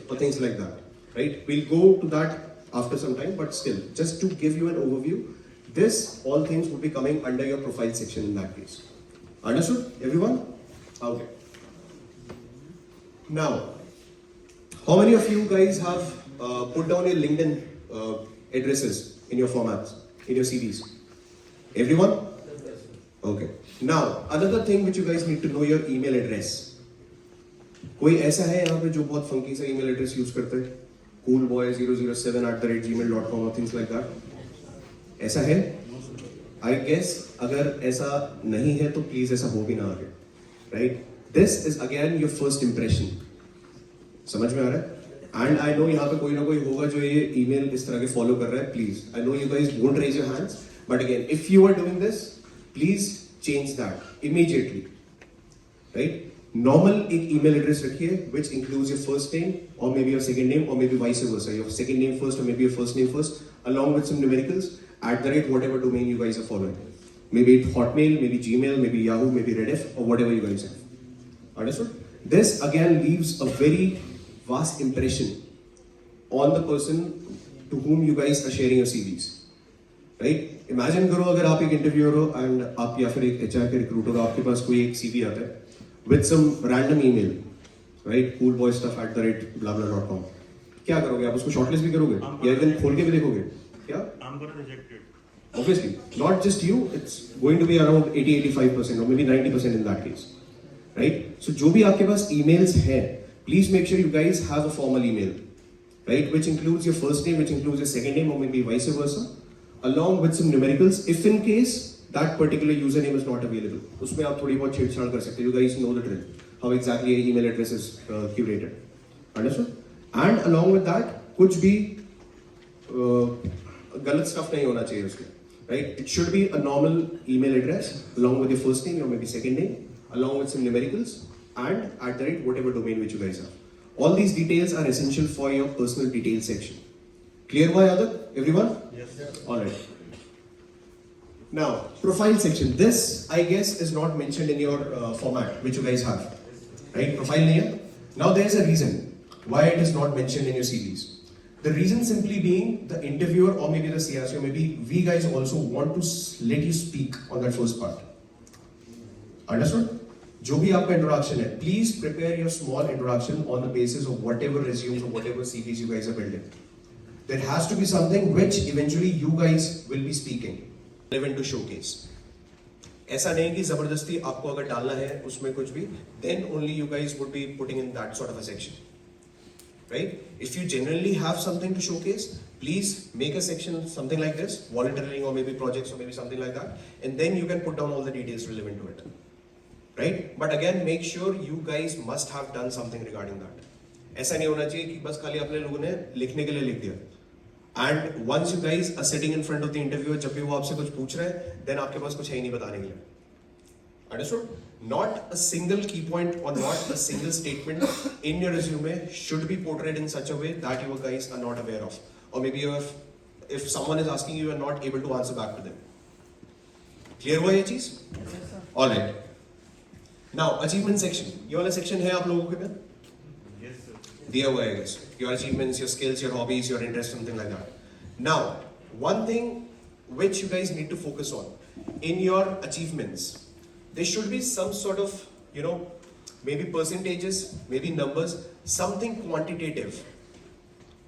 or things like that, right? We'll go to that after some time, but still, just to give you an overview, this all things would be coming under your profile section in that case. Understood, everyone? Okay. Now, how many of you guys have put down your LinkedIn addresses in your formats, in your CVs? Everyone? Okay. Now, another thing which you guys need to know, your email address. कोई ऐसा है यहाँ पे जो बहुत funky सा email address use करते हैं, coolboy007@gmail.com और things like that? ऐसा है? I guess अगर ऐसा नहीं है तो प्लीज ऐसा हो भी ना आगे, right? This is again your first impression. समझ में आ रहा है? And I know यहाँ पे कोई ना कोई होगा जो ये ईमेल इस तरह के फॉलो कर रहा है. Please, I know you guys won't raise your hands, but again, if you are doing this, please change that immediately, right? Normal एक email address रखिए which includes your first name or maybe your second name or maybe vice versa, your second name first or maybe your first name first, along with some numericals @ whatever domain you guys are following. Maybe it's Hotmail, maybe Gmail, maybe Yahoo, maybe Rediff or whatever you guys have. Understood? This again leaves a very vast impression on the person to whom you guys are sharing your CVs. Right? Imagine करो अगर आप एक interviewer हो and आप या फिर एक HR के रिक्रूटर हो, आपके पास कोई एक CV आता है with some random email, right? coolboystuff@blah blah.com. क्या करोगे आप? उसको शॉर्टलिस्ट भी करोगे या इवन खोल के भी देखोगे क्या? I'm gonna reject it. Obviously, not just you. It's going to be around 80-85% or maybe 90% in that case, right? So जो भी आपके पास emails हैं, please make sure you guys have a formal email, right? Which includes your first name, which includes your second name, or maybe vice versa, along with some numericals. If in case that particular username is not available, उसमें आप थोड़ी बहुत छेड़छाड़ कर सकते हैं. You guys know the drill. How exactly your email address is curated. Understood? And along with that, कुछ भी गलत stuff नहीं होना चाहिए उसमें, right? It should be a normal email address along with your first name or maybe second name, along with some numericals and @ whatever domain which you guys have. All these details are essential for your personal details section. Clear, why Adak? Everyone? Yes, sir. All right. Now, profile section. This, I guess, is not mentioned in your format, which you guys have. Right? Profile nahi hai. Now, there is a reason why it is not mentioned in your CVs. The reason simply being the interviewer or maybe the CRC or maybe we guys also want to let you speak on that first part. Understood? जो भी आपका introduction है, please prepare your small introduction on the basis of whatever resumes or whatever CVs you guys are building. There has to be something which eventually you guys will be speaking. Relevant to showcase. ऐसा नहीं कि जबरदस्ती आपको अगर डालना है उसमें कुछ भी, then only you guys would be putting in that sort of a section, right? If you genuinely have something to showcase, please make a section something like this, volunteering or maybe projects or maybe something like that, and then you can put down all the details relevant to it, right? But again, make sure you guys must have done something regarding that. ऐसा नहीं होना चाहिए कि बस खाली अपने लोगों ने लिखने के लिए लिख दिया. And once you guys are sitting in front of the interviewer, जब भी वो आपसे कुछ पूछ रहे हैं, then आपके पास कुछ है ही नहीं बताने के लिए. Understood? Not a single key point or not a single statement in your resume should be portrayed in such a way that you guys are not aware of, or maybe if someone is asking you are not able to answer back to them. Clear हुआ ये चीज? Yes, sir. All right. Now achievement section. ये वाला section है आप लोगों के पास? Yes, sir. दिया हुआ है guys. Your achievements, your skills, your hobbies, your interests, something like that. Now, one thing which you guys need to focus on in your achievements, there should be some sort of, maybe percentages, maybe numbers, something quantitative,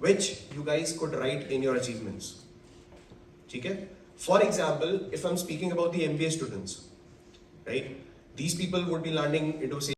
which you guys could write in your achievements. Okay? For example, if I'm speaking about the MBA students, right? These people would be landing into